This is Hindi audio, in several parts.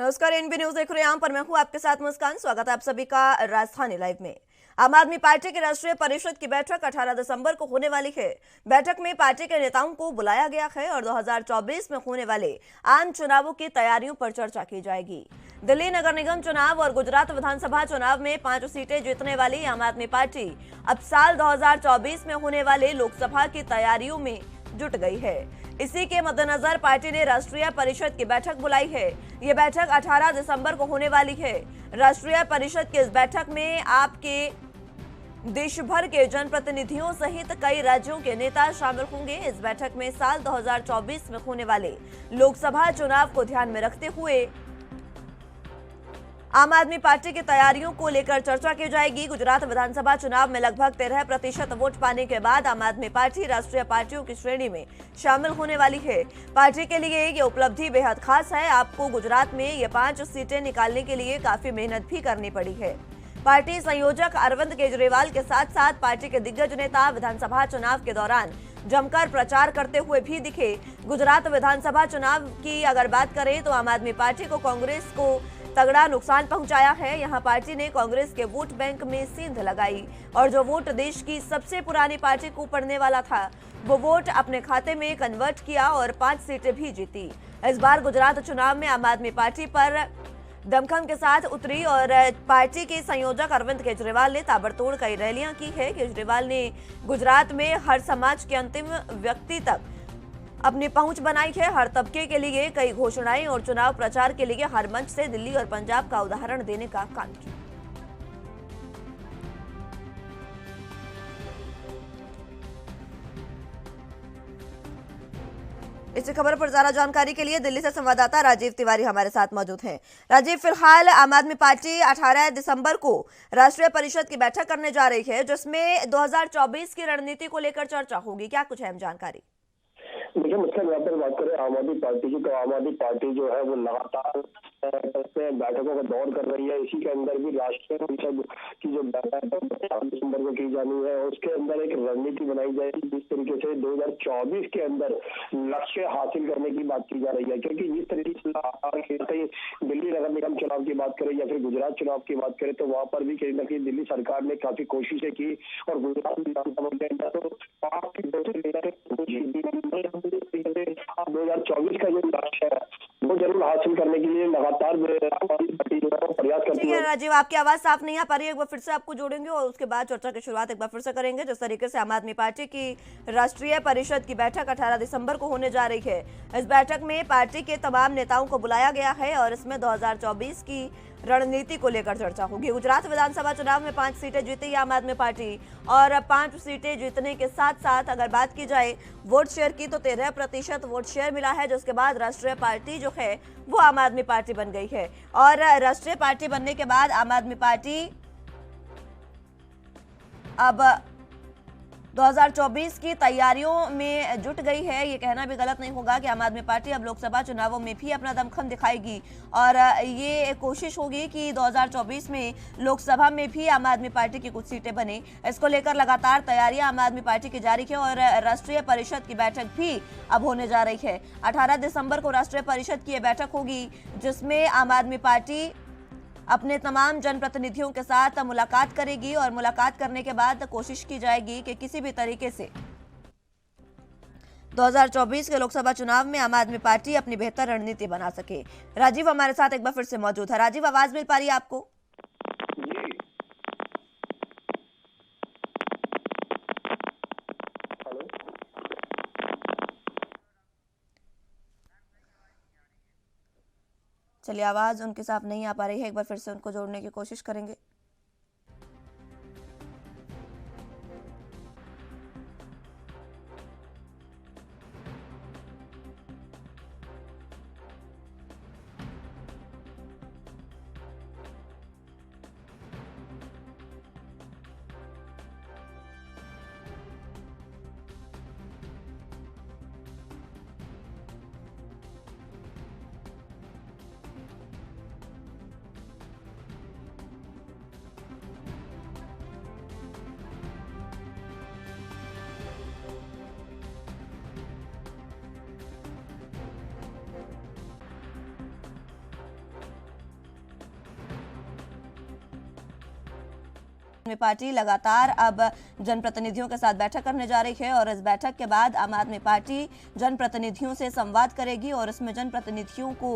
नमस्कार, एनबी न्यूज देख रहे हैं। यहाँ पर मैं हूँ आपके साथ मुस्कान। स्वागत है आप सभी का राजधानी लाइव में। आम आदमी पार्टी की राष्ट्रीय परिषद की बैठक 18 दिसंबर को होने वाली है। बैठक में पार्टी के नेताओं को बुलाया गया है और 2024 में होने वाले आम चुनावों की तैयारियों पर चर्चा की जाएगी। दिल्ली नगर निगम चुनाव और गुजरात विधानसभा चुनाव में 5 सीटें जीतने वाली आम आदमी पार्टी अब साल 2024 में होने वाले लोकसभा की तैयारियों में जुट गई है। इसी के मद्देनजर पार्टी ने राष्ट्रीय परिषद की बैठक बुलाई है। ये बैठक 18 दिसंबर को होने वाली है। राष्ट्रीय परिषद की इस बैठक में आपके देश भर के जनप्रतिनिधियों सहित कई राज्यों के नेता शामिल होंगे। इस बैठक में साल 2024 में होने वाले लोकसभा चुनाव को ध्यान में रखते हुए आम आदमी पार्टी की तैयारियों को लेकर चर्चा की जाएगी। गुजरात विधानसभा चुनाव में लगभग 13% वोट पाने के बाद आम आदमी पार्टी राष्ट्रीय पार्टियों की श्रेणी में शामिल होने वाली है। पार्टी के लिए ये उपलब्धि बेहद खास है। आपको गुजरात में ये 5 सीटें निकालने के लिए काफी मेहनत भी करनी पड़ी है। पार्टी संयोजक अरविंद केजरीवाल के साथ साथ पार्टी के दिग्गज नेता विधानसभा चुनाव के दौरान जमकर प्रचार करते हुए भी दिखे। गुजरात विधानसभा चुनाव की अगर बात करें तो आम आदमी पार्टी को कांग्रेस को तगड़ा नुकसान पहुंचाया है। यहां पार्टी ने कांग्रेस के वोट बैंक में सेंध लगाई और जो वोट देश की सबसे पुरानी पार्टी को पड़ने वाला था वो वोट अपने खाते में कन्वर्ट किया और 5 सीटें भी जीती। इस बार गुजरात चुनाव में आम आदमी पार्टी पर दमखम के साथ उतरी और पार्टी के संयोजक अरविंद केजरीवाल ने ताबड़तोड़ कई रैलियां की है। केजरीवाल ने गुजरात में हर समाज के अंतिम व्यक्ति तक अपनी पहुंच बनाई है। हर तबके के लिए कई घोषणाएं और चुनाव प्रचार के लिए हर मंच से दिल्ली और पंजाब का उदाहरण देने का काम किया। इस खबर पर ज्यादा जानकारी के लिए दिल्ली से संवाददाता राजीव तिवारी हमारे साथ मौजूद हैं। राजीव, फिलहाल आम आदमी पार्टी 18 दिसंबर को राष्ट्रीय परिषद की बैठक करने जा रही है जिसमें 2024 की रणनीति को लेकर चर्चा होगी। क्या कुछ अहम जानकारी? देखिए, मतलब यहाँ पर बात करें आम आदमी पार्टी की, तो आम आदमी पार्टी जो है वो लगातार बैठकों का दौर कर रही है। इसी के अंदर भी राष्ट्रीय परिषद की जो बैठक 18 दिसंबर को की जानी है उसके अंदर एक रणनीति बनाई जाएगी जिस तरीके से 2024 के अंदर लक्ष्य हासिल करने की बात की जा रही है। क्योंकि जिस तरीके से दिल्ली नगर निगम चुनाव की बात करें या फिर गुजरात चुनाव की बात करें तो वहां पर भी कहीं ना कहीं दिल्ली सरकार ने काफी कोशिशें की और गुजरात विधानसभा के अंदर तो 2024 का जो लक्ष्य है वो जरूर हासिल करने के लिए लगातार प्रयास करती है। ठीक है राजीव, आपकी आवाज साफ नहीं आ पा रही है। एक बार फिर से आपको जोड़ेंगे और उसके बाद चर्चा की शुरुआत एक बार फिर से करेंगे। जिस तरीके से आम आदमी पार्टी की राष्ट्रीय परिषद की बैठक 18 दिसंबर को होने जा रही है, इस बैठक में पार्टी के तमाम नेताओं को बुलाया गया है और इसमें 2024 की रणनीति को लेकर चर्चा होगी। गुजरात विधानसभा चुनाव में 5 सीटें जीती आम आदमी पार्टी और 5 सीटें जीतने के साथ साथ अगर बात की जाए वोट शेयर की तो 13% वोट शेयर मिला है, जिसके बाद राष्ट्रीय पार्टी जो है वो आम आदमी पार्टी बन गई है। और राष्ट्रीय पार्टी बनने के बाद आम आदमी पार्टी अब 2024 की तैयारियों में जुट गई है। ये कहना भी गलत नहीं होगा कि आम आदमी पार्टी अब लोकसभा चुनावों में भी अपना दमखम दिखाएगी और ये कोशिश होगी कि 2024 में लोकसभा में भी आम आदमी पार्टी की कुछ सीटें बने। इसको लेकर लगातार तैयारियां आम आदमी पार्टी की जारी है और राष्ट्रीय परिषद की बैठक भी अब होने जा रही है। 18 दिसंबर को राष्ट्रीय परिषद की यह बैठक होगी जिसमें आम आदमी पार्टी अपने तमाम जनप्रतिनिधियों के साथ मुलाकात करेगी और मुलाकात करने के बाद कोशिश की जाएगी कि किसी भी तरीके से 2024 के लोकसभा चुनाव में आम आदमी पार्टी अपनी बेहतर रणनीति बना सके। राजीव हमारे साथ एक बार फिर से मौजूद है। राजीव, आवाज मिल पा रही है आपको? चलिए, आवाज उनके साथ नहीं आ पा रही है। एक बार फिर से उनको जोड़ने की कोशिश करेंगे। आदमी पार्टी लगातार अब जनप्रतिनिधियों के साथ बैठक करने जा रही है और इस बैठक के बाद आम आदमी पार्टी जनप्रतिनिधियों से संवाद करेगी और इसमें जनप्रतिनिधियों को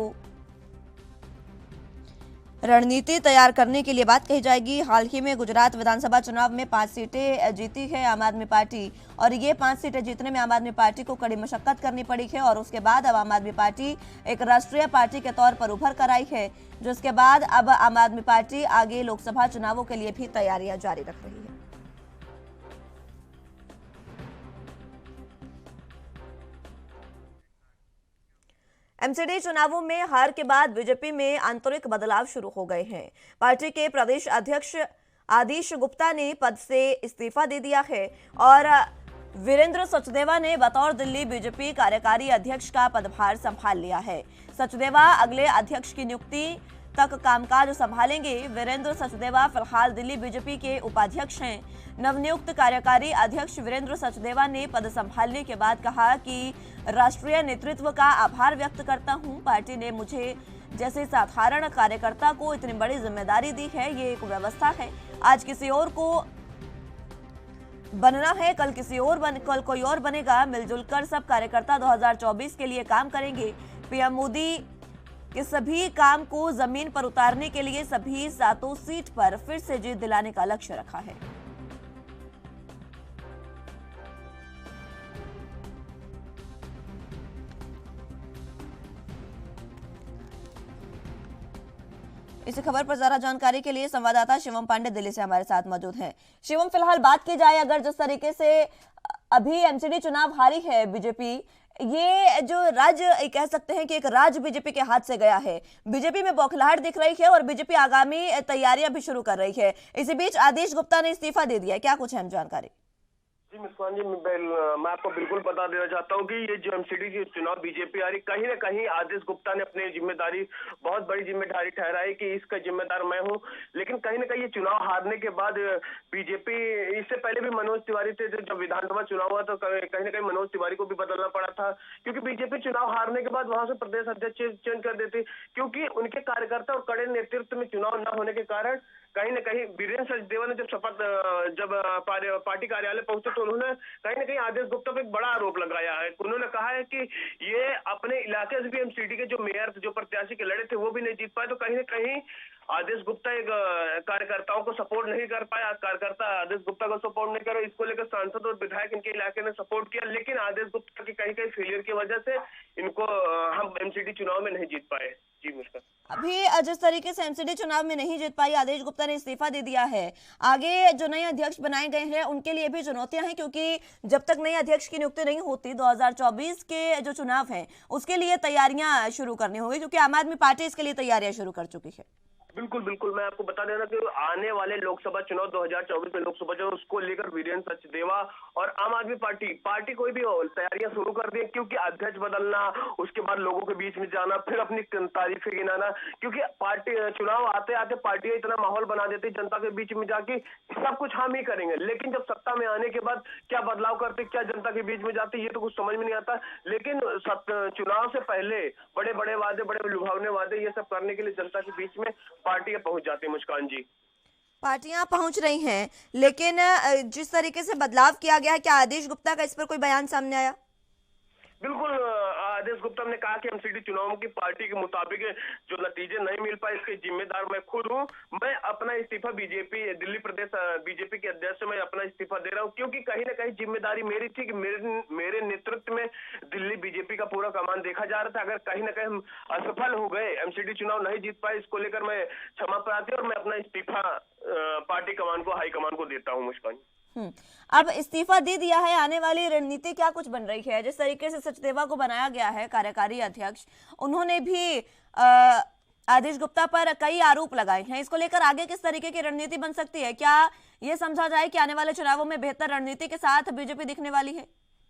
रणनीति तैयार करने के लिए बात कही जाएगी। हाल ही में गुजरात विधानसभा चुनाव में 5 सीटें जीती है आम आदमी पार्टी और ये 5 सीटें जीतने में आम आदमी पार्टी को कड़ी मशक्कत करनी पड़ी है और उसके बाद अब आम आदमी पार्टी एक राष्ट्रीय पार्टी के तौर पर उभर कर आई है, जिसके बाद अब आम आदमी पार्टी आगे लोकसभा चुनावों के लिए भी तैयारियां जारी रख रही है। एमसीडी चुनावों में हार के बाद बीजेपी में आंतरिक बदलाव शुरू हो गए हैं। पार्टी के प्रदेश अध्यक्ष आदिश गुप्ता ने पद से इस्तीफा दे दिया है और वीरेंद्र सचदेवा ने बतौर दिल्ली बीजेपी कार्यकारी अध्यक्ष का पदभार संभाल लिया है। सचदेवा अगले अध्यक्ष की नियुक्ति तक कामकाज संभालेंगे। वीरेंद्र सचदेवा फिलहाल दिल्ली बीजेपी के उपाध्यक्ष हैं। नवनियुक्त कार्यकारी अध्यक्ष वीरेंद्र सचदेवा ने पद संभालने के बाद कहा कि राष्ट्रीय नेतृत्व का आभार व्यक्त करता हूं। पार्टी ने मुझे जैसे साधारण कार्यकर्ता को इतनी बड़ी जिम्मेदारी दी है। ये एक व्यवस्था है। आज किसी और को बनना है, कल कल कोई और बनेगा। मिलजुल कर सब कार्यकर्ता 2024 के लिए काम करेंगे। पीएम मोदी के सभी काम को जमीन पर उतारने के लिए सभी 7 सीट पर फिर से जीत दिलाने का लक्ष्य रखा है। इसी खबर पर ज्यादा जानकारी के लिए संवाददाता शिवम पांडे दिल्ली से हमारे साथ मौजूद हैं। शिवम, फिलहाल बात की जाए अगर जिस तरीके से अभी एमसीडी चुनाव हारी है बीजेपी, ये जो राज्य कह सकते हैं कि एक राज्य बीजेपी के हाथ से गया है। बीजेपी में बौखलाहट दिख रही है और बीजेपी आगामी तैयारियां भी शुरू कर रही है। इसी बीच आदिश गुप्ता ने इस्तीफा दे दिया है, क्या कुछ है जानकारी? जी मुस्कान जी, मैं आपको बिल्कुल बता देना चाहता हूँ कि ये जो एमसीडी की चुनाव बीजेपी आ रही, कहीं ना कहीं आदिश गुप्ता ने अपनी जिम्मेदारी, बहुत बड़ी जिम्मेदारी ठहराई कि इसका जिम्मेदार मैं हूँ। लेकिन कहीं ना कहीं ये चुनाव हारने के बाद बीजेपी, इससे पहले भी मनोज तिवारी थे, जब विधानसभा चुनाव हुआ तो कहीं ना कहीं मनोज तिवारी को भी बदलना पड़ा था, क्योंकि बीजेपी चुनाव हारने के बाद वहां से प्रदेश अध्यक्ष चेंज कर देती, क्योंकि उनके कार्यकर्ता और कड़े नेतृत्व में चुनाव न होने के कारण कहीं ना कहीं वीरेंद्र सचदेवा ने जब पार्टी कार्यालय पहुंचे तो उन्होंने कहीं ना कहीं आदिश गुप्ता पर एक बड़ा आरोप लगाया है। उन्होंने कहा है कि ये अपने इलाके से भी एमसीडी के जो मेयर, जो प्रत्याशी के लड़े थे, वो भी नहीं जीत पाए। तो कहीं ना कहीं आदिश गुप्ता एक कार्यकर्ताओं को सपोर्ट नहीं कर पाया, कार्यकर्ता आदिश गुप्ता को सपोर्ट नहीं करे। इसको लेकर सांसद और विधायक इनके इलाके ने सपोर्ट किया, लेकिन आदिश गुप्ता की कहीं कहीं फेलियर की वजह से इनको हम एमसीडी चुनाव में नहीं जीत पाए। जी मुस्कान, अभी जिस तरीके से एमसीडी चुनाव में नहीं जीत पाई, आदिश गुप्ता ने इस्तीफा दे दिया है, आगे जो नए अध्यक्ष बनाए गए हैं उनके लिए भी चुनौतियां हैं, क्योंकि जब तक नए अध्यक्ष की नियुक्ति नहीं होती 2024 के जो चुनाव हैं उसके लिए तैयारियां शुरू करनी होगी, क्योंकि आम आदमी पार्टी इसके लिए तैयारियां शुरू कर चुकी है। बिल्कुल बिल्कुल, मैं आपको बता देना कि आने वाले लोकसभा चुनाव 2024 में लोकसभा चुनाव, उसको लेकर वीरेंद्र सचदेवा और आम आदमी पार्टी कोई भी तैयारियां शुरू कर दी, क्योंकि अध्यक्ष बदलना, उसके बाद लोगों के बीच में जाना, फिर अपनी तारीफें गिनाना, क्योंकि पार्टी चुनाव आते आते पार्टियां इतना माहौल बना देती जनता के बीच में जाके सब कुछ हम ही करेंगे, लेकिन जब सत्ता में आने के बाद क्या बदलाव करते, क्या जनता के बीच में जाते, ये तो कुछ समझ में नहीं आता। लेकिन चुनाव से पहले बड़े बड़े वादे, बड़े लुभावने वादे, ये सब करने के लिए जनता के बीच में पार्टियां पहुंच जाती है। मुस्कान जी, पार्टियां पहुंच रही हैं, लेकिन जिस तरीके से बदलाव किया गया है, क्या आदिश गुप्ता का इस पर कोई बयान सामने आया? बिल्कुल, आदिश गुप्ता ने कहा कि एमसीडी चुनाव की पार्टी के मुताबिक जो नतीजे नहीं मिल पाए, इसके जिम्मेदार मैं खुद हूं। मैं अपना इस्तीफा दिल्ली प्रदेश बीजेपी के अध्यक्ष से मैं अपना इस्तीफा दे रहा हूं, क्योंकि कहीं ना कहीं जिम्मेदारी मेरी थी कि मेरे नेतृत्व में दिल्ली बीजेपी का पूरा कमान देखा जा रहा था। अगर कहीं ना कहीं हम असफल हो गए, एमसीडी चुनाव नहीं जीत पाए, इसको लेकर मैं क्षमा प्रार्थी और मैं अपना इस्तीफा पार्टी कमान को, हाईकमान को देता हूँ। मुस्कान, अब इस्तीफा दे दिया है, आने वाली रणनीति क्या कुछ बन रही है? जिस तरीके से सचदेवा को बनाया गया है कार्यकारी अध्यक्ष, उन्होंने भी आदिश गुप्ता पर कई आरोप लगाए हैं, इसको लेकर आगे किस तरीके की रणनीति बन सकती है? क्या ये समझा जाए कि आने वाले चुनावों में बेहतर रणनीति के साथ बीजेपी दिखने वाली है?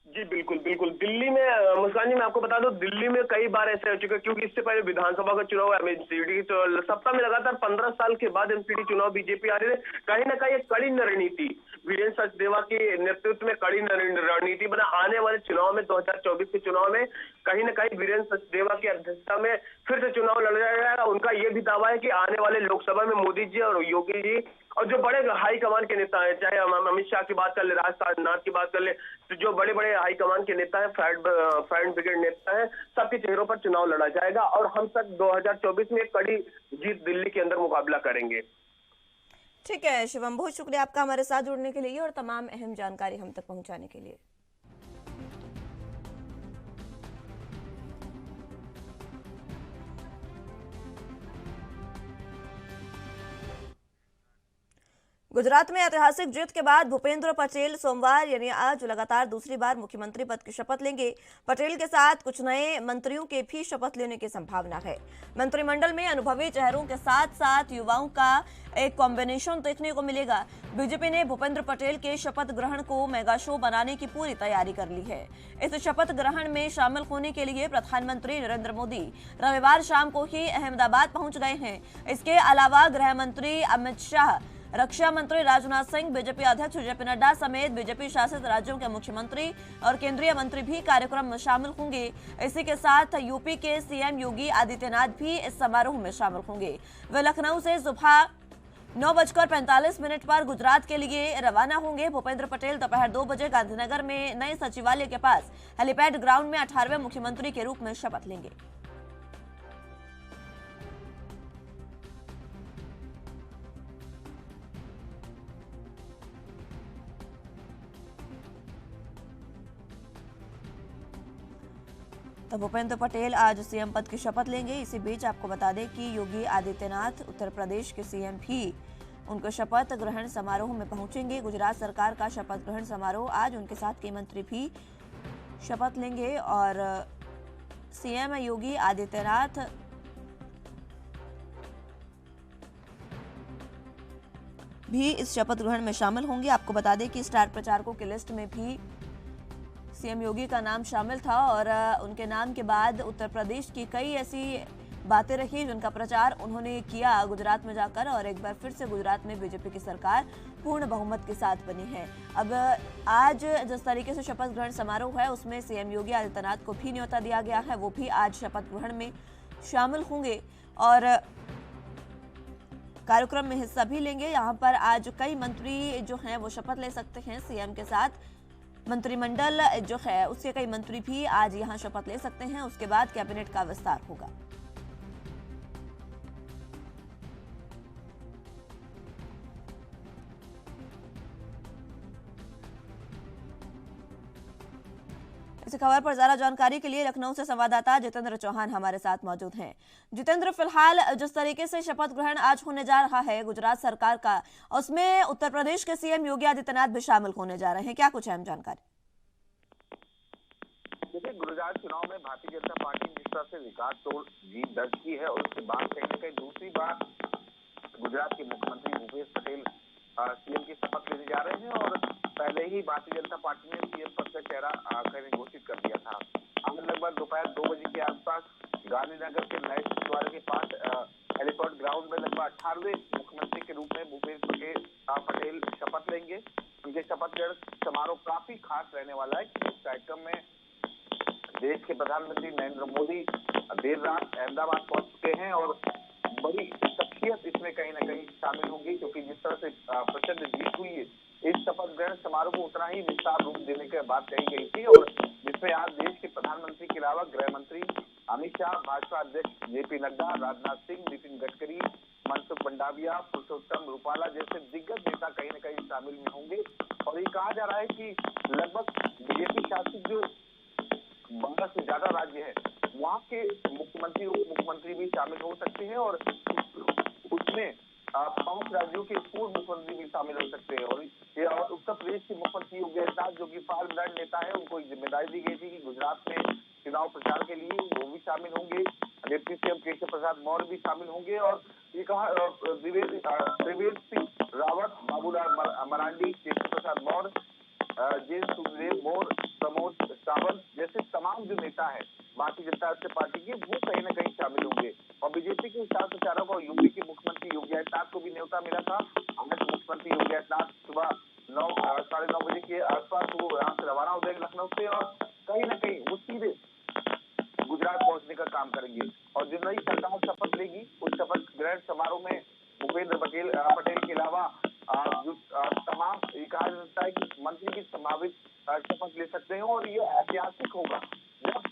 जी बिल्कुल बिल्कुल, दिल्ली में मुस्कान जी, मैं आपको बता दूं, दिल्ली में कई बार ऐसे हो चुका है, क्योंकि इससे पहले विधानसभा का चुनाव एमसीडी तो सप्ताह में लगातार 15 साल के बाद एमसीडी चुनाव बीजेपी आ रही है। कहीं ना कहीं कड़ी रणनीति वीरेंद्र सचदेवा के नेतृत्व में कड़ी रणनीति बना। आने वाले चुनाव में 2024 के चुनाव में कहीं ना कहीं वीरेंद्र सचदेवा की अध्यक्षता में फिर से चुनाव लड़ा जाएगा। उनका ये भी दावा है कि आने वाले लोकसभा में मोदी जी और योगी जी और जो बड़े हाई कमान के नेता हैं, चाहे हम अमित शाह की बात कर ले, राजनाथ की बात कर ले, तो जो बड़े बड़े हाई कमान के नेता हैं, फायर एंड ब्रिगेड नेता हैं, सबके चेहरों पर चुनाव लड़ा जाएगा और हम सब 2024 में एक कड़ी जीत दिल्ली के अंदर मुकाबला करेंगे। ठीक है शिवम, बहुत शुक्रिया आपका हमारे साथ जुड़ने के लिए और तमाम अहम जानकारी हम तक पहुंचाने के लिए। गुजरात में ऐतिहासिक जीत के बाद भूपेंद्र पटेल सोमवार यानी आज लगातार दूसरी बार मुख्यमंत्री पद की शपथ लेंगे। पटेल के साथ कुछ नए मंत्रियों के भी शपथ लेने की संभावना है। मंत्रिमंडल में अनुभवी चेहरों के साथ साथ युवाओं का एक कॉम्बिनेशन देखने को मिलेगा। बीजेपी ने भूपेंद्र पटेल के शपथ ग्रहण को मेगा शो बनाने की पूरी तैयारी कर ली है। इस शपथ ग्रहण में शामिल होने के लिए प्रधानमंत्री नरेंद्र मोदी रविवार शाम को ही अहमदाबाद पहुंच गए हैं। इसके अलावा गृह मंत्री अमित शाह, रक्षा मंत्री राजनाथ सिंह, बीजेपी अध्यक्ष जेपी नड्डा समेत बीजेपी शासित राज्यों के मुख्यमंत्री और केंद्रीय मंत्री भी कार्यक्रम में शामिल होंगे। इसी के साथ यूपी के सीएम योगी आदित्यनाथ भी इस समारोह में शामिल होंगे। वे लखनऊ से सुबह 9:45 पर गुजरात के लिए रवाना होंगे। भूपेंद्र पटेल दोपहर 2 बजे गांधीनगर में नए सचिवालय के पास हेलीपैड ग्राउंड में 18वें मुख्यमंत्री के रूप में शपथ लेंगे। तो भूपेंद्र पटेल आज सीएम पद की शपथ लेंगे। इसी बीच आपको बता दें कि योगी आदित्यनाथ उत्तर प्रदेश के सीएम भी उनके शपथ ग्रहण समारोह में पहुंचेंगे। गुजरात सरकार का शपथ ग्रहण समारोह आज उनके साथ कई मंत्री भी शपथ लेंगे और सीएम योगी आदित्यनाथ भी इस शपथ ग्रहण में शामिल होंगे। आपको बता दें कि स्टार प्रचारकों की लिस्ट में भी सीएम योगी का नाम शामिल था और उनके नाम के बाद उत्तर प्रदेश की कई ऐसी बातें रही जिनका प्रचार उन्होंने किया गुजरात में जाकर और एक बार फिर से गुजरात में बीजेपी की सरकार पूर्ण बहुमत के साथ बनी है। अब आज जिस तरीके से शपथ ग्रहण समारोह है उसमें सीएम योगी आदित्यनाथ को भी न्योता दिया गया है, वो भी आज शपथ ग्रहण में शामिल होंगे और कार्यक्रम में हिस्सा भी लेंगे। यहाँ पर आज कई मंत्री जो हैं वो शपथ ले सकते हैं सीएम के साथ। मंत्रिमंडल जो है उसके कई मंत्री भी आज यहां शपथ ले सकते हैं। उसके बाद कैबिनेट का विस्तार होगा। इस खबर पर ज्यादा जानकारी के लिए लखनऊ से संवाददाता जितेंद्र चौहान हमारे साथ मौजूद हैं। जितेंद्र, फिलहाल जिस तरीके से शपथ ग्रहण आज होने जा रहा है गुजरात सरकार का, उसमें उत्तर प्रदेश के सीएम योगी आदित्यनाथ भी शामिल होने जा रहे हैं, क्या कुछ अहम जानकारी? देखिए, गुजरात चुनाव में भारतीय जनता पार्टी ने जिस तरह से विकास तोड़ जीत दर्ज की है और उसके बाद कहीं न कहीं दूसरी बार गुजरात के मुख्यमंत्री भूपेश पटेल सीएम की शपथ लेने जा रहे हैं और पहले ही भारतीय जनता पार्टी ने सीएम पद का चेहरा घोषित कर दिया था। आज लगभग दोपहर 2 बजे के आसपास गांधीनगर के नए सचिवालय के पास हेलीपैड ग्राउंड में लगभग 18वें मुख्यमंत्री के रूप में भूपेश पटेल शपथ लेंगे। उनके शपथ ग्रहण समारोह काफी खास रहने वाला है। इस कार्यक्रम में देश के प्रधानमंत्री नरेंद्र मोदी देर रात अहमदाबाद पहुंच चुके हैं और बड़ी शख्सियत इसमें कहीं ना कहीं शामिल होंगी, क्योंकि जिस तरह से प्रचंड जीत हुई है इस शपथ ग्रहण समारोह को उतना ही विस्तार रूप देने की बात कही गई थी और जिसमें आज देश के प्रधानमंत्री के अलावा गृह मंत्री अमित शाह, भाजपा अध्यक्ष जेपी नड्डा, राजनाथ सिंह, नितिन गडकरी, मनसुख मंडाविया, पुरुषोत्तम रूपाला जैसे दिग्गज नेता कहीं न कहीं शामिल में होंगे। और ये कहा जा रहा है कि लगभग बीजेपी शासित जो 12 से ज्यादा राज्य है वहाँ के मुख्यमंत्री, उप मुख्यमंत्री भी शामिल हो सकते हैं और उसमें 5 राज्यों के पूर्व मुख्यमंत्री भी शामिल हो सकते हैं। और उत्तर प्रदेश के मुख्यमंत्री योगी आदित्यनाथ जो कि फार ब्रांड नेता है, उनको एक जिम्मेदारी दी गई थी कि गुजरात में चुनाव प्रचार के लिए वो भी शामिल होंगे। डिप्टी सीएम केशव प्रसाद मौर्य भी शामिल होंगे और ये कहा त्रिवेंद्र सिंह रावत, बाबूलाल मरांडी, केशव प्रसाद मौर्य, जे सुखदेव मौर्य, प्रमोद सावंत जैसे तमाम जो नेता है भारतीय जनता पार्टी के, वो कहीं न कहीं शामिल होंगे। और बीजेपी के स्टार प्रचारक और यूपी के मुख्यमंत्री योगी आदित्यनाथ को भी न्योता मिला था। आज मुख्यमंत्री योगी आदित्यनाथ सुबह 9, 9:30 बजे के आसपास वो यहाँ से रवाना हो जाएंगे लखनऊ से और कहीं न कहीं वो सीधे गुजरात पहुंचने का काम करेंगे। और जो नई सरकार शपथ लेगी उस शपथ ग्रहण समारोह में भूपेंद्र पटेल के अलावा तमाम ये कहा जा सकता है कि मंत्री की संभावित शपथ ले सकते हैं और ये ऐतिहासिक होगा। जब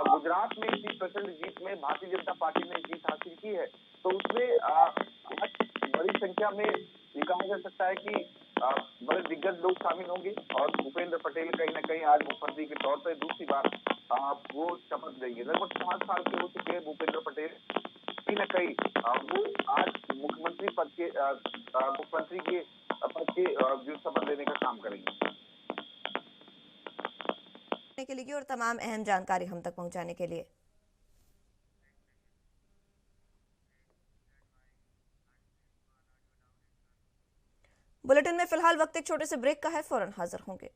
गुजरात में इतनी प्रचंड जीत में भारतीय जनता पार्टी ने जीत हासिल की है, तो उसमें आज बड़ी संख्या में ये कहा जा सकता है कि बड़े दिग्गज लोग शामिल होंगे और भूपेंद्र पटेल कहीं न कहीं आज मुख्यमंत्री के तौर पर दूसरी बार वो शपथ लेंगे। लगभग 5 साल के हो चुके हैं भूपेंद्र पटेल, कहीं न कहीं वो आज मुख्यमंत्री के पद के जो शपथ लेने का काम करेंगे। के लिए और तमाम अहम जानकारी हम तक पहुंचाने के लिए। बुलेटिन में फिलहाल वक्त एक छोटे से ब्रेक का है, फौरन हाजिर होंगे।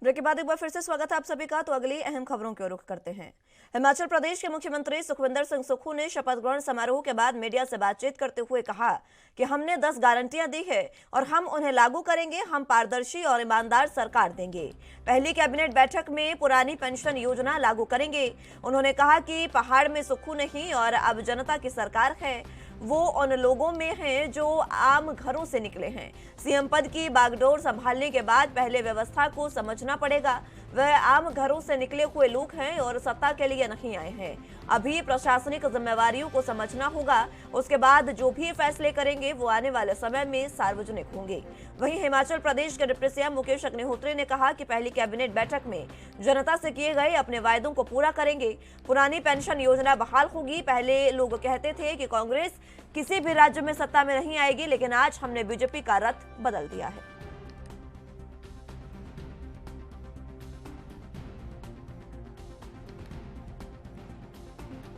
ब्रेक के बाद एक बार फिर से स्वागत है आप सभी का। तो अगली अहम खबरों की ओर रुख करते हैं। हिमाचल प्रदेश के मुख्यमंत्री सुखविंदर सिंह सुक्खू ने शपथ ग्रहण समारोह के बाद मीडिया से बातचीत करते हुए कहा कि हमने 10 गारंटियां दी है और हम उन्हें लागू करेंगे। हम पारदर्शी और ईमानदार सरकार देंगे। पहली कैबिनेट बैठक में पुरानी पेंशन योजना लागू करेंगे। उन्होंने कहा कि पहाड़ में सुक्खू नहीं और अब जनता की सरकार है। वो उन लोगों में हैं जो आम घरों से निकले हैं। सीएम पद की बागडोर संभालने के बाद पहले व्यवस्था को समझना पड़ेगा। वह आम घरों से निकले हुए लोग हैं और सत्ता के लिए नहीं आए हैं। अभी प्रशासनिक जिम्मेवारियों को समझना होगा, उसके बाद जो भी फैसले करेंगे वो आने वाले समय में सार्वजनिक होंगे। वहीं हिमाचल प्रदेश के डिप्टी सीएम मुकेश अग्निहोत्री ने कहा कि पहली कैबिनेट बैठक में जनता से किए गए अपने वायदों को पूरा करेंगे। पुरानी पेंशन योजना बहाल होगी। पहले लोग कहते थे कि कांग्रेस किसी भी राज्य में सत्ता में नहीं आएगी, लेकिन आज हमने बीजेपी का रथ बदल दिया है।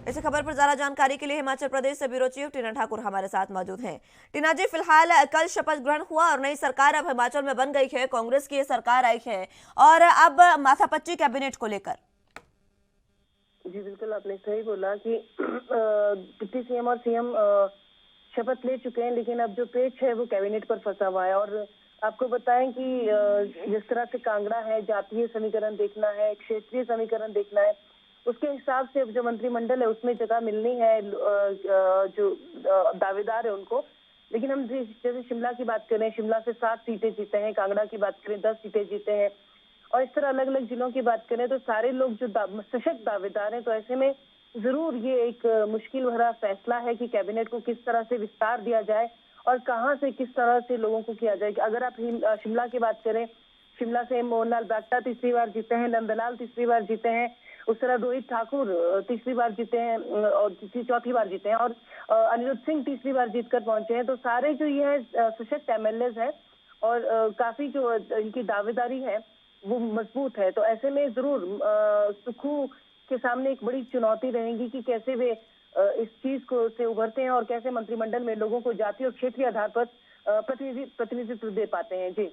इस खबर पर ज्यादा जानकारी के लिए हिमाचल प्रदेश से ब्यूरो चीफ टीना ठाकुर हमारे साथ मौजूद हैं। टीना जी, फिलहाल कल शपथ ग्रहण हुआ और नई सरकार अब हिमाचल में बन गई है। कांग्रेस की सरकार आई है और अब माथापच्ची कैबिनेट को लेकर। जी बिल्कुल, आपने सही बोला कि डिप्टी सीएम और सीएम शपथ ले चुके हैं, लेकिन अब जो पेच है वो कैबिनेट पर फंसा हुआ है। और आपको बताएं कि जिस तरह से कांगड़ा है, जातीय समीकरण देखना है, क्षेत्रीय समीकरण देखना है, उसके हिसाब से अब जो मंत्रिमंडल है उसमें जगह मिलनी है जो दावेदार है उनको। लेकिन हम जैसे शिमला की बात करें, शिमला से 7 सीटें जीते हैं, कांगड़ा की बात करें 10 सीटें जीते हैं, और इस तरह अलग अलग जिलों की बात करें तो सारे लोग जो सशक्त दावेदार हैं। तो ऐसे में जरूर ये एक मुश्किल भरा फैसला है कि कैबिनेट को किस तरह से विस्तार दिया जाए और कहां से किस तरह से लोगों को किया जाए। अगर आप शिमला की बात करें, शिमला से मोहनलाल ब्राक्टा तीसरी बार जीते हैं, नंदलाल तीसरी बार जीते हैं, उस तरह रोहित ठाकुर तीसरी बार जीते हैं और चौथी बार जीते हैं, और अनिरुद्ध सिंह तीसरी बार जीतकर पहुंचे हैं। तो सारे जो ये है सशक्त एमएलएज हैं और काफी जो इनकी दावेदारी है वो मजबूत है। तो ऐसे में जरूर सुक्खू के सामने एक बड़ी चुनौती रहेगी कि कैसे वे इस चीज को से उभरते हैं और कैसे मंत्रिमंडल में लोगों को जातीय और क्षेत्रीय आधार पर प्रतिनिधित्व दे पाते हैं। जी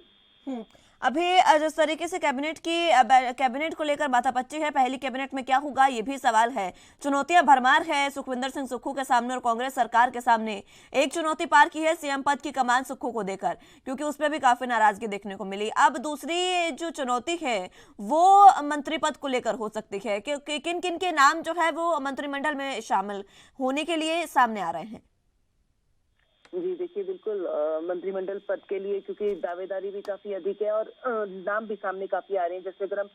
अभी जिस तरीके से कैबिनेट को लेकर माथापच्ची है, पहली कैबिनेट में क्या होगा ये भी सवाल है। चुनौतियां भरमार है सुखविंदर सिंह सुक्खू के सामने और कांग्रेस सरकार के सामने। एक चुनौती पार की है सीएम पद की कमान सुक्खू को देकर, क्योंकि उसमें भी काफी नाराजगी देखने को मिली। अब दूसरी जो चुनौती है वो मंत्री पद को लेकर हो सकती है, क्योंकि किन किन के नाम जो है वो मंत्रिमंडल में शामिल होने के लिए सामने आ रहे हैं। जी देखिए, बिल्कुल मंत्रिमंडल पद के लिए क्योंकि दावेदारी भी काफी अधिक है और नाम भी सामने काफी आ रहे हैं। जैसे अगर हम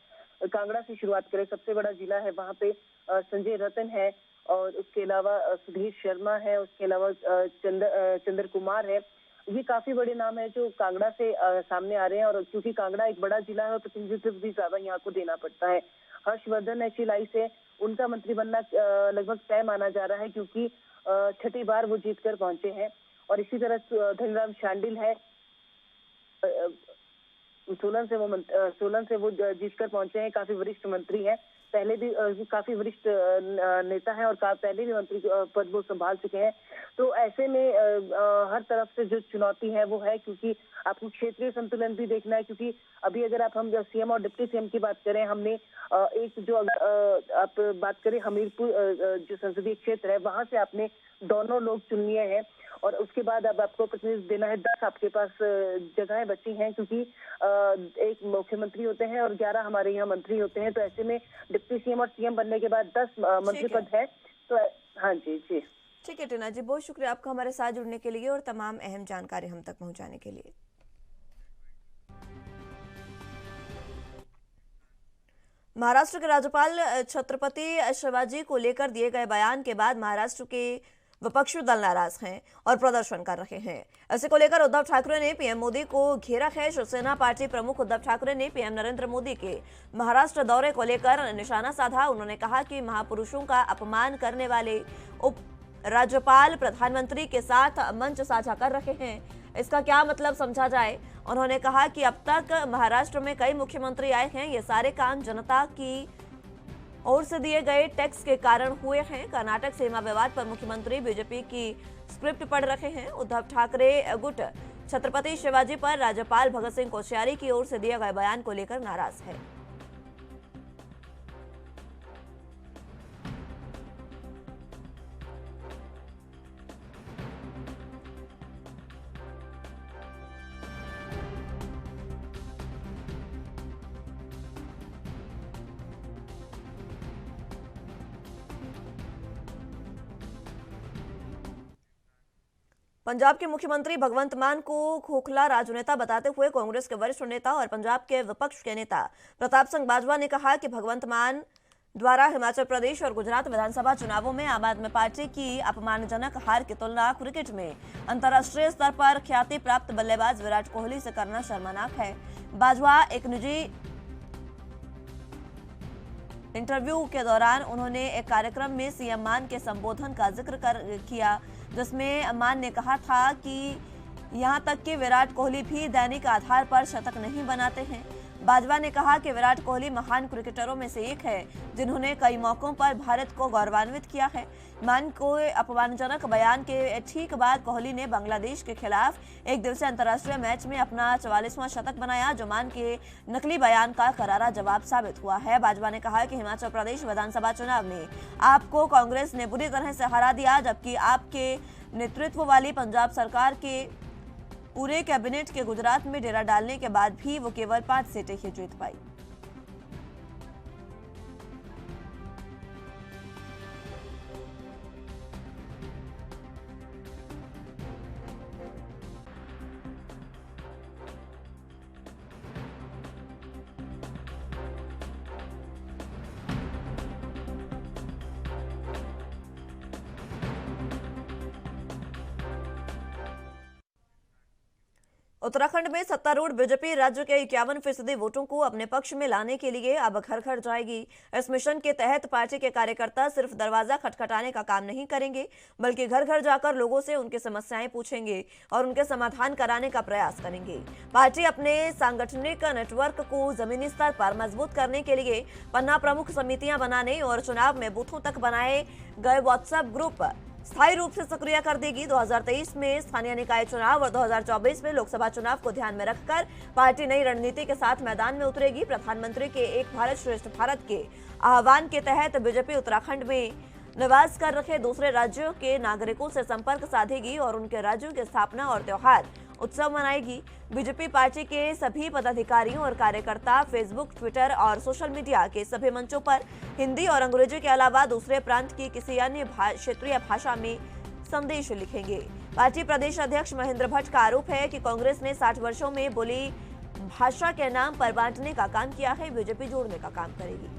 कांगड़ा से शुरुआत करें, सबसे बड़ा जिला है, वहाँ पे संजय रतन है और उसके अलावा सुधीर शर्मा है, उसके अलावा चंद्र कुमार है। ये काफी बड़े नाम है जो कांगड़ा से सामने आ रहे हैं। और क्योंकि कांगड़ा एक बड़ा जिला है और प्रतिनिधित्व भी ज्यादा यहाँ को देना पड़ता है। हर्षवर्धन है शिलाई से, उनका मंत्री बनना लगभग तय माना जा रहा है क्योंकि 6ठी बार वो जीत कर पहुंचे हैं। और इसी तरह धनीराम शांडिल है, सोलन से वो जीतकर पहुंचे हैं, काफी वरिष्ठ मंत्री हैं। पहले भी काफी वरिष्ठ नेता हैं और पहले भी मंत्री पद वो संभाल चुके हैं। तो ऐसे में हर तरफ से जो चुनौती है वो है, क्योंकि आपको क्षेत्रीय संतुलन भी देखना है। क्योंकि अभी अगर हम सीएम और डिप्टी सीएम की बात करें, हमने एक जो आप बात करें हमीरपुर जो संसदीय क्षेत्र है, वहां से आपने दोनों लोग चुन लिए हैं और उसके बाद अब आपको प्रतिनिधित्व देना है। 10 आपके पास जगहें बची हैं, क्योंकि एक मुख्यमंत्री होते हैं और 11 हमारे यहाँ मंत्री होते हैं। तो ऐसे में डिप्टी सीएम और सीएम बनने के बाद 10 मंत्री पद है। तो हाँ जी जी ठीक है टीना जी, बहुत शुक्रिया आपका हमारे साथ जुड़ने के लिए और तमाम अहम जानकारी हम तक पहुंचाने के लिए। महाराष्ट्र के राज्यपाल छत्रपति शिवाजी को लेकर दिए गए बयान के बाद महाराष्ट्र के विपक्षी दल नाराज हैं और प्रदर्शन कर रहे हैं। इसी को लेकर उद्धव ठाकरे ने पीएम मोदी को घेरा है। शिवसेना पार्टी प्रमुख उद्धव ठाकरे ने पीएम नरेंद्र मोदी के महाराष्ट्र दौरे को लेकर निशाना साधा। उन्होंने कहा कि महापुरुषों का अपमान करने वाले उप राज्यपाल प्रधानमंत्री के साथ मंच साझा कर रहे हैं। इसका क्या मतलब समझा जाए। उन्होंने कहा कि अब तक महाराष्ट्र में कई मुख्यमंत्री आए हैं, ये सारे काम जनता की ओर से दिए गए टैक्स के कारण हुए हैं। कर्नाटक सीमा विवाद पर मुख्यमंत्री बीजेपी की स्क्रिप्ट पढ़ रहे हैं। उद्धव ठाकरे गुट छत्रपति शिवाजी पर राज्यपाल भगत सिंह कोश्यारी की ओर से दिए गए बयान को लेकर नाराज है। पंजाब के मुख्यमंत्री भगवंत मान को खोखला राजनेता बताते हुए कांग्रेस के वरिष्ठ नेता और पंजाब के विपक्ष के नेता प्रताप सिंह बाजवा ने कहा कि भगवंत मान द्वारा हिमाचल प्रदेश और गुजरात विधानसभा चुनावों में आम आदमी पार्टी की अपमानजनक हार की तुलना क्रिकेट में अंतर्राष्ट्रीय स्तर पर ख्याति प्राप्त बल्लेबाज विराट कोहली से करना शर्मनाक है। बाजवा एक निजी इंटरव्यू के दौरान उन्होंने एक कार्यक्रम में सीएम मान के संबोधन का जिक्र किया, जिसमें मान ने कहा था कि यहां तक कि विराट कोहली भी दैनिक आधार पर शतक नहीं बनाते हैं। बाजवा ने कहा कि विराट कोहली महान क्रिकेटरों में से एक है, जिन्होंने कई मौकों पर भारत को गौरवान्वित किया है। मान को अपमानजनक बयान के ठीक बाद कोहली ने बांग्लादेश के खिलाफ एक दिवसीय अंतर्राष्ट्रीय मैच में अपना 44वां शतक बनाया, जो मान के नकली बयान का करारा जवाब साबित हुआ है। बाजवा ने कहा कि हिमाचल प्रदेश विधानसभा चुनाव में आपको कांग्रेस ने बुरी तरह से हरा दिया, जबकि आपके नेतृत्व वाली पंजाब सरकार के पूरे कैबिनेट के गुजरात में डेरा डालने के बाद भी वो केवल 5 सीटें ही जीत पाई। उत्तराखंड में सत्तारूढ़ बीजेपी राज्य के 51% वोटों को अपने पक्ष में लाने के लिए अब घर घर जाएगी। इस मिशन के तहत पार्टी के कार्यकर्ता सिर्फ दरवाजा खटखटाने का काम नहीं करेंगे, बल्कि घर घर जाकर लोगों से उनकी समस्याएं पूछेंगे और उनके समाधान कराने का प्रयास करेंगे। पार्टी अपने सांगठनिक नेटवर्क को जमीनी स्तर पर मजबूत करने के लिए पन्ना प्रमुख समितियां बनाने और चुनाव में बूथों तक बनाए गए व्हाट्सएप ग्रुप स्थायी रूप से सक्रिय कर देगी। 2023 में स्थानीय निकाय चुनाव और 2024 में लोकसभा चुनाव को ध्यान में रखकर पार्टी नई रणनीति के साथ मैदान में उतरेगी। प्रधानमंत्री के एक भारत श्रेष्ठ भारत के आह्वान के तहत बीजेपी उत्तराखंड में निवास कर रखे दूसरे राज्यों के नागरिकों से संपर्क साधेगी और उनके राज्यों की स्थापना और त्योहार उत्सव मनाएगी। बीजेपी पार्टी के सभी पदाधिकारियों और कार्यकर्ता फेसबुक, ट्विटर और सोशल मीडिया के सभी मंचों पर हिंदी और अंग्रेजी के अलावा दूसरे प्रांत की किसी अन्य क्षेत्रीय भाषा में संदेश लिखेंगे। पार्टी प्रदेश अध्यक्ष महेंद्र भट्ट का आरोप है कि कांग्रेस ने 60 वर्षों में बोली भाषा के नाम पर बांटने का काम किया है, बीजेपी जोड़ने का काम करेगी।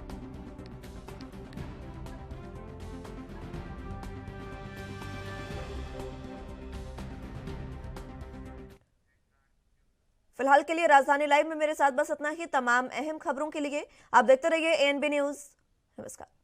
फिलहाल के लिए राजधानी लाइव में मेरे साथ बस इतना ही। तमाम अहम खबरों के लिए आप देखते रहिए ANB न्यूज। नमस्कार।